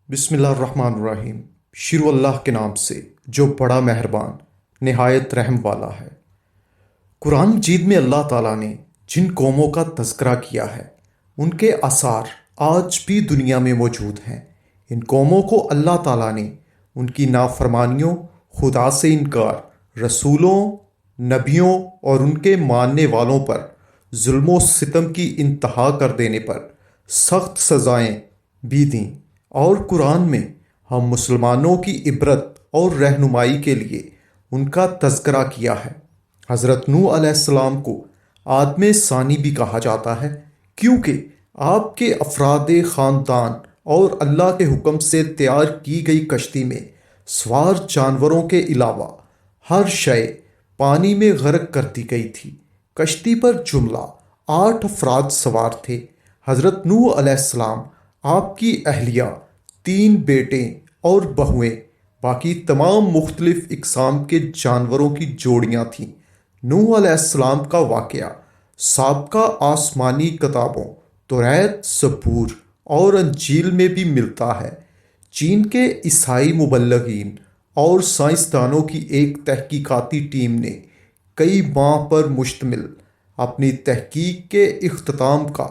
بسم اللہ الرحمن الرحیم۔ شروع اللہ کے نام سے جو بڑا مہربان نہایت رحم والا ہے۔ قرآن مجید میں اللہ تعالیٰ نے جن قوموں کا تذکرہ کیا ہے ان کے آثار آج بھی دنیا میں موجود ہیں۔ ان قوموں کو اللہ تعالیٰ نے ان کی نافرمانیوں، خدا سے انکار، رسولوں، نبیوں اور ان کے ماننے والوں پر ظلم و ستم کی انتہا کر دینے پر سخت سزائیں بھی دیں، اور قرآن میں ہم مسلمانوں کی عبرت اور رہنمائی کے لیے ان کا تذکرہ کیا ہے۔ حضرت نوح علیہ السلام کو آدم ثانی بھی کہا جاتا ہے، کیونکہ آپ کے افراد خاندان اور اللہ کے حکم سے تیار کی گئی کشتی میں سوار جانوروں کے علاوہ ہر شے پانی میں غرق کر دی گئی تھی۔ کشتی پر جملہ 8 افراد سوار تھے۔ حضرت نوح علیہ السلام، آپ کی اہلیہ، 3 بیٹے اور بہویں، باقی تمام مختلف اقسام کے جانوروں کی جوڑیاں تھیں۔ نوح علیہ السلام کا واقعہ سابقہ آسمانی کتابوں توریت، زبور اور انجیل میں بھی ملتا ہے۔ چین کے عیسائی مبلغین اور سائنسدانوں کی ایک تحقیقاتی ٹیم نے کئی ماہ پر مشتمل اپنی تحقیق کے اختتام کا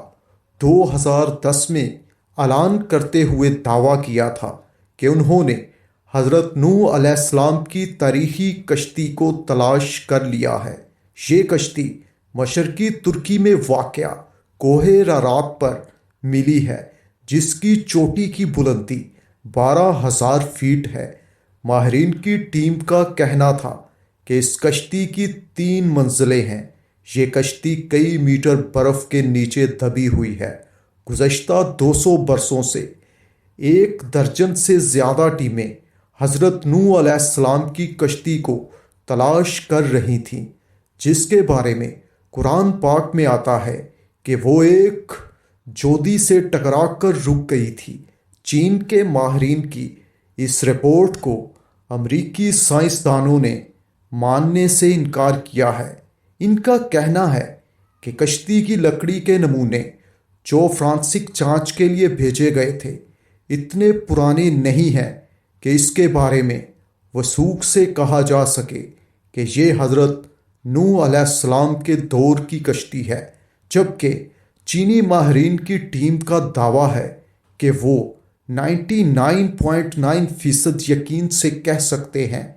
2010 میں اعلان کرتے ہوئے دعویٰ کیا تھا کہ انہوں نے حضرت نوح علیہ السلام کی تاریخی کشتی کو تلاش کر لیا ہے۔ یہ کشتی مشرقی ترکی میں واقع کوہ رارات پر ملی ہے، جس کی چوٹی کی بلندی 12,000 فیٹ ہے۔ ماہرین کی ٹیم کا کہنا تھا کہ اس کشتی کی 3 منزلیں ہیں۔ یہ کشتی کئی میٹر برف کے نیچے دبی ہوئی ہے۔ گزشتہ 200 برسوں سے 1 درجن سے زیادہ ٹیمیں حضرت نوح علیہ السلام کی کشتی کو تلاش کر رہی تھیں، جس کے بارے میں قرآن پاک میں آتا ہے کہ وہ ایک جودی سے ٹکرا کر رک گئی تھی۔ چین کے ماہرین کی اس رپورٹ کو امریکی سائنسدانوں نے ماننے سے انکار کیا ہے۔ ان کا کہنا ہے کہ کشتی کی لکڑی کے نمونے جو فرانسک جانچ کے لیے بھیجے گئے تھے اتنے پرانے نہیں ہیں کہ اس کے بارے میں وثوق سے کہا جا سکے کہ یہ حضرت نوح علیہ السلام کے دور کی کشتی ہے، جبکہ چینی ماہرین کی ٹیم کا دعویٰ ہے کہ وہ 99.9% یقین سے کہہ سکتے ہیں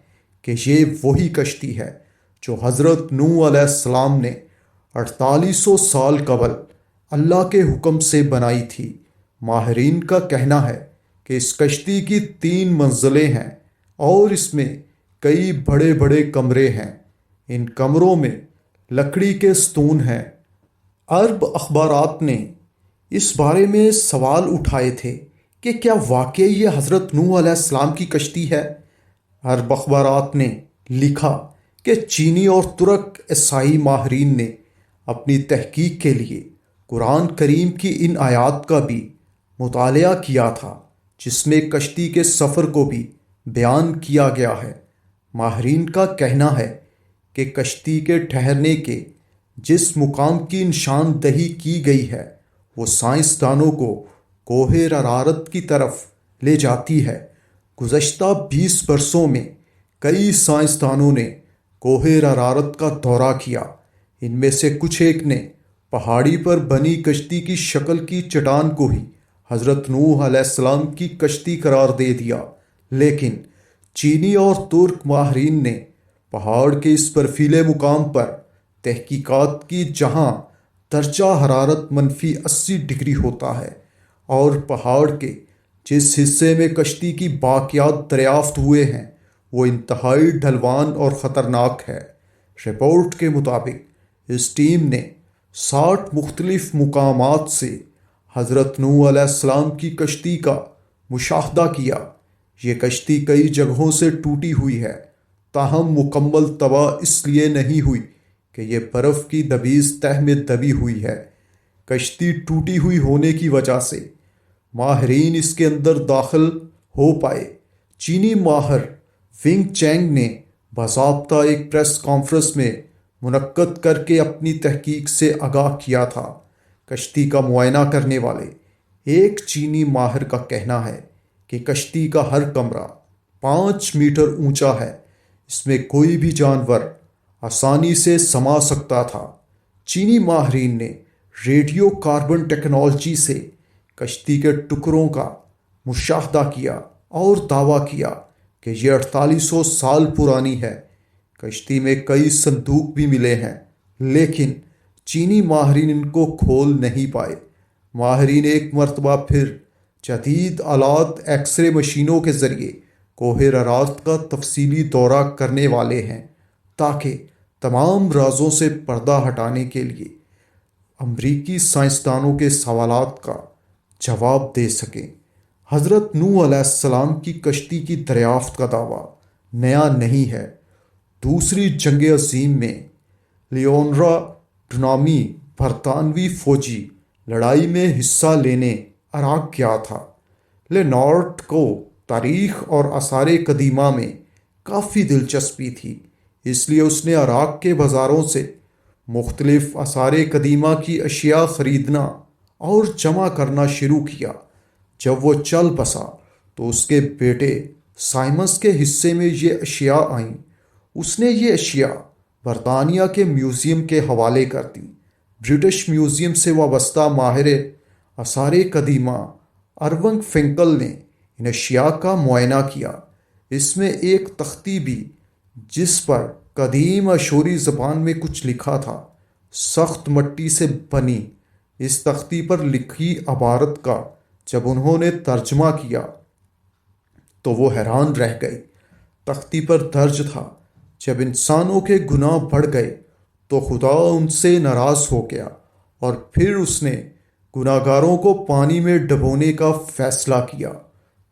کہ یہ وہی کشتی ہے جو حضرت نوح علیہ السلام نے 4800 سال قبل اللہ کے حکم سے بنائی تھی۔ ماہرین کا کہنا ہے کہ اس کشتی کی 3 منزلیں ہیں اور اس میں کئی بڑے بڑے کمرے ہیں۔ ان کمروں میں لکڑی کے ستون ہیں۔ عرب اخبارات نے اس بارے میں سوال اٹھائے تھے کہ کیا واقعی یہ حضرت نوح علیہ السلام کی کشتی ہے؟ عرب اخبارات نے لکھا کہ چینی اور ترک عیسائی ماہرین نے اپنی تحقیق کے لیے قرآن کریم کی ان آیات کا بھی مطالعہ کیا تھا، جس میں کشتی کے سفر کو بھی بیان کیا گیا ہے۔ ماہرین کا کہنا ہے کہ کشتی کے ٹھہرنے کے جس مقام کی نشاندہی کی گئی ہے وہ سائنسدانوں کو کوہ رارات کی طرف لے جاتی ہے۔ گزشتہ 20 برسوں میں کئی سائنسدانوں نے کوہ رارات کا دورہ کیا۔ ان میں سے کچھ ایک نے پہاڑی پر بنی کشتی کی شکل کی چٹان کو ہی حضرت نوح علیہ السلام کی کشتی قرار دے دیا، لیکن چینی اور ترک ماہرین نے پہاڑ کے اس برفیلے مقام پر تحقیقات کی جہاں درجہ حرارت -80 ڈگری ہوتا ہے، اور پہاڑ کے جس حصے میں کشتی کی باقیات دریافت ہوئے ہیں وہ انتہائی ڈھلوان اور خطرناک ہے۔ رپورٹ کے مطابق اس ٹیم نے 60 مختلف مقامات سے حضرت نوح علیہ السلام کی کشتی کا مشاہدہ کیا۔ یہ کشتی کئی جگہوں سے ٹوٹی ہوئی ہے، تاہم مکمل تباہ اس لیے نہیں ہوئی کہ یہ برف کی دبیز تہ میں دبی ہوئی ہے۔ کشتی ٹوٹی ہوئی ہونے کی وجہ سے ماہرین اس کے اندر داخل ہو پائے۔ چینی ماہر ونگ چینگ نے باضابطہ ایک پریس کانفرنس میں منعقد کر کے اپنی تحقیق سے آگاہ کیا تھا۔ کشتی کا معائنہ کرنے والے ایک چینی ماہر کا کہنا ہے کہ کہ کشتی کا ہر کمرہ 5 میٹر اونچا ہے، اس میں کوئی بھی جانور آسانی سے سما سکتا تھا۔ چینی ماہرین نے ریڈیو کاربن ٹیکنالوجی سے کشتی کے ٹکڑوں کا مشاہدہ کیا اور دعویٰ کیا کہ یہ 4800 سال پرانی ہے۔ کشتی میں کئی صندوق بھی ملے ہیں، لیکن چینی ماہرین ان کو کھول نہیں پائے۔ ماہرین ایک مرتبہ پھر جدید آلات ایکس رے مشینوں کے ذریعے کوہ ارارات کا تفصیلی دورہ کرنے والے ہیں تاکہ تمام رازوں سے پردہ ہٹانے کے لیے امریکی سائنسدانوں کے سوالات کا جواب دے سکیں۔ حضرت نوح علیہ السلام کی کشتی کی دریافت کا دعویٰ نیا نہیں ہے۔ دوسری جنگ عظیم میں لیونورا ڈونامی برطانوی فوجی لڑائی میں حصہ لینے عراق گیا تھا۔ لینارڈ کو تاریخ اور آثار قدیمہ میں کافی دلچسپی تھی، اس لیے اس نے عراق کے بازاروں سے مختلف آثار قدیمہ کی اشیاء خریدنا اور جمع کرنا شروع کیا۔ جب وہ چل بسا تو اس کے بیٹے سائمس کے حصے میں یہ اشیاء آئیں۔ اس نے یہ اشیاء برطانیہ کے میوزیم کے حوالے کر دیں۔ برٹش میوزیم سے وابستہ ماہر آثار قدیمہ ارونگ فنکل نے ان اشیاء کا معائنہ کیا۔ اس میں ایک تختی بھی جس پر قدیم اشوری زبان میں کچھ لکھا تھا، سخت مٹی سے بنی اس تختی پر لکھی عبارت کا جب انہوں نے ترجمہ کیا تو وہ حیران رہ گئے۔ تختی پر درج تھا، جب انسانوں کے گناہ بڑھ گئے تو خدا ان سے ناراض ہو گیا اور پھر اس نے گناہ گاروں کو پانی میں ڈبونے کا فیصلہ کیا۔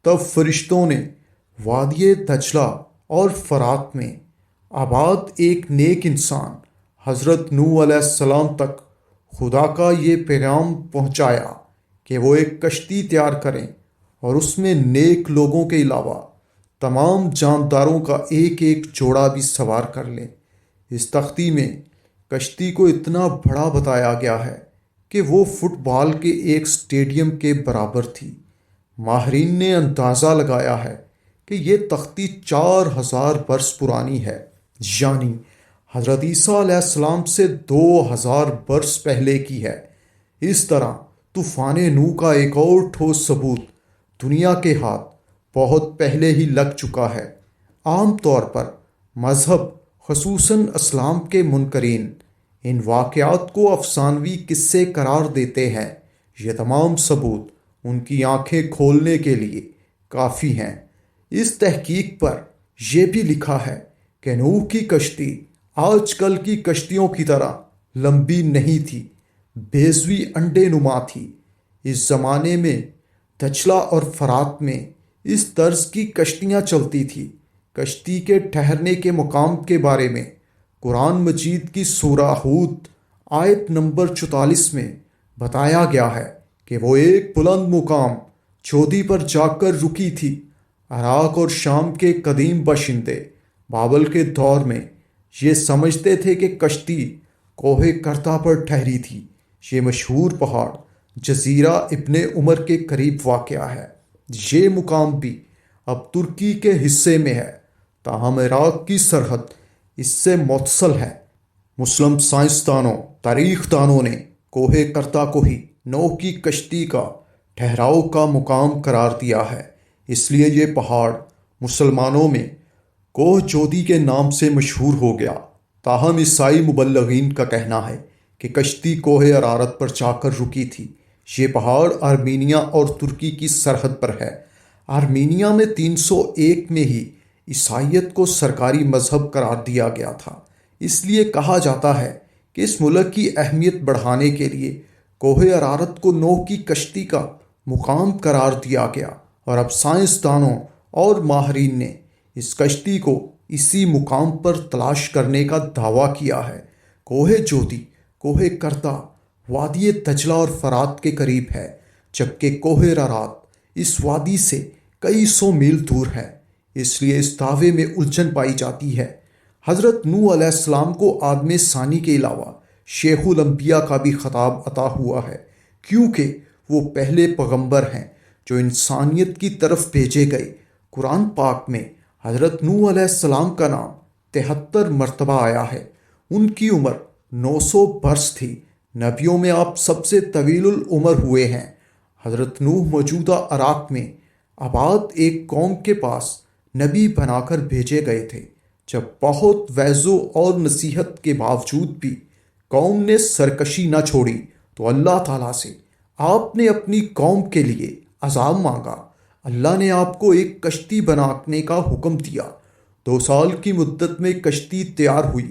تب فرشتوں نے وادی دجلہ اور فرات میں آباد ایک نیک انسان حضرت نوح علیہ السلام تک خدا کا یہ پیغام پہنچایا کہ وہ ایک کشتی تیار کریں اور اس میں نیک لوگوں کے علاوہ تمام جانداروں کا ایک ایک جوڑا بھی سوار کر لیں۔ اس تختی میں کشتی کو اتنا بڑا بتایا گیا ہے کہ وہ فٹ بال کے ایک اسٹیڈیم کے برابر تھی۔ ماہرین نے اندازہ لگایا ہے کہ یہ تختی 4000 برس پرانی ہے، یعنی حضرت عیسیٰ علیہ السلام سے 2000 برس پہلے کی ہے۔ اس طرح طوفان نوح کا ایک اور ٹھوس ثبوت دنیا کے ہاتھ بہت پہلے ہی لگ چکا ہے۔ عام طور پر مذہب خصوصاً اسلام کے منکرین ان واقعات کو افسانوی قصے قرار دیتے ہیں۔ یہ تمام ثبوت ان کی آنکھیں کھولنے کے لیے کافی ہیں۔ اس تحقیق پر یہ بھی لکھا ہے کہ نوح کی کشتی آج کل کی کشتیوں کی طرح لمبی نہیں تھی، بیضوی انڈے نما تھی۔ اس زمانے میں دجلہ اور فرات میں اس طرز کی کشتیاں چلتی تھیں۔ کشتی کے ٹھہرنے کے مقام کے بارے میں قرآن مجید کی سورہ ہود آیت نمبر 44 میں بتایا گیا ہے کہ وہ ایک بلند مقام چودی پر جا کر رکی تھی۔ عراق اور شام کے قدیم باشندے بابل کے دور میں یہ سمجھتے تھے کہ کشتی کوہ کرتا پر ٹھہری تھی۔ یہ مشہور پہاڑ جزیرہ ابن عمر کے قریب واقع ہے۔ یہ مقام بھی اب ترکی کے حصے میں ہے، تاہم عراق کی سرحد اس سے متصل ہے۔ مسلم سائنسدانوں تاریخ دانوں نے کوہ کرتا کو ہی نوح کی کشتی کا ٹھہراؤ کا مقام قرار دیا ہے۔ اس لیے یہ پہاڑ مسلمانوں میں کوہ جودی کے نام سے مشہور ہو گیا۔ تاہم عیسائی مبلغین کا کہنا ہے کہ کشتی کوہ ارارات پر جا کر رکی تھی۔ یہ پہاڑ آرمینیا اور ترکی کی سرحد پر ہے۔ آرمینیا میں 301 میں ہی عیسائیت کو سرکاری مذہب قرار دیا گیا تھا۔ اس لیے کہا جاتا ہے کہ اس ملک کی اہمیت بڑھانے کے لیے کوہ ارارات کو نوح کی کشتی کا مقام قرار دیا گیا، اور اب سائنسدانوں اور ماہرین نے اس کشتی کو اسی مقام پر تلاش کرنے کا دعویٰ کیا ہے۔ کوہ جودی کوہ کرتا وادی دجلہ اور فرات کے قریب ہے، جبکہ کوہ ارارات اس وادی سے کئی سو میل دور ہے۔ اس لیے اس دعوے میں الجھن پائی جاتی ہے۔ حضرت نوح علیہ السلام کو آدم ثانی کے علاوہ شیخ الانبیاء کا بھی خطاب عطا ہوا ہے، کیونکہ وہ پہلے پیغمبر ہیں جو انسانیت کی طرف بھیجے گئے۔ قرآن پاک میں حضرت نوح علیہ السلام کا نام 73 مرتبہ آیا ہے۔ ان کی عمر 900 برس تھی۔ نبیوں میں آپ سب سے طویل العمر ہوئے ہیں۔ حضرت نوح موجودہ عراق میں آباد ایک قوم کے پاس نبی بنا کر بھیجے گئے تھے۔ جب بہت وعظوں اور نصیحت کے باوجود بھی قوم نے سرکشی نہ چھوڑی تو اللہ تعالیٰ سے آپ نے اپنی قوم کے لیے عذاب مانگا۔ اللہ نے آپ کو ایک کشتی بنانے کا حکم دیا۔ 2 سال کی مدت میں کشتی تیار ہوئی،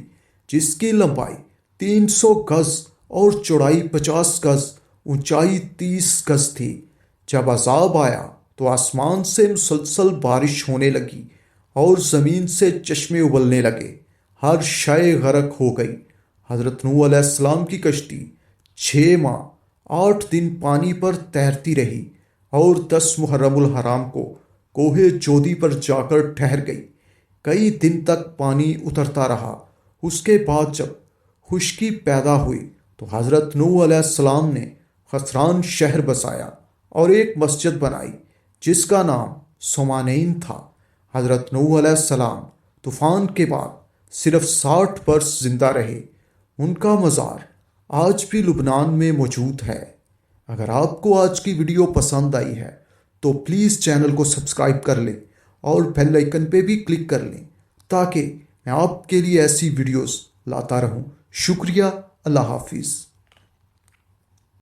جس کی لمبائی 300 گز اور چوڑائی 50 گز، اونچائی 30 گز تھی۔ جب عذاب آیا تو آسمان سے مسلسل بارش ہونے لگی اور زمین سے چشمے ابلنے لگے، ہر شے غرق ہو گئی۔ حضرت نوح علیہ السلام کی کشتی 6 ماہ 8 دن پانی پر تیرتی رہی اور 10 محرم الحرام کو کوہ جودی پر جا کر ٹھہر گئی۔ کئی دن تک پانی اترتا رہا۔ اس کے بعد جب خشکی پیدا ہوئی تو حضرت نوح علیہ السلام نے خسران شہر بسایا اور ایک مسجد بنائی جس کا نام سومانین تھا۔ حضرت نوح علیہ السلام طوفان کے بعد صرف 60 برس زندہ رہے۔ ان کا مزار آج بھی لبنان میں موجود ہے۔ اگر آپ کو آج کی ویڈیو پسند آئی ہے تو پلیز چینل کو سبسکرائب کر لیں اور بیل آئیکن پہ بھی کلک کر لیں تاکہ میں آپ کے لیے ایسی ویڈیوز لاتا رہوں۔ شکریہ۔ اللہ حافظ۔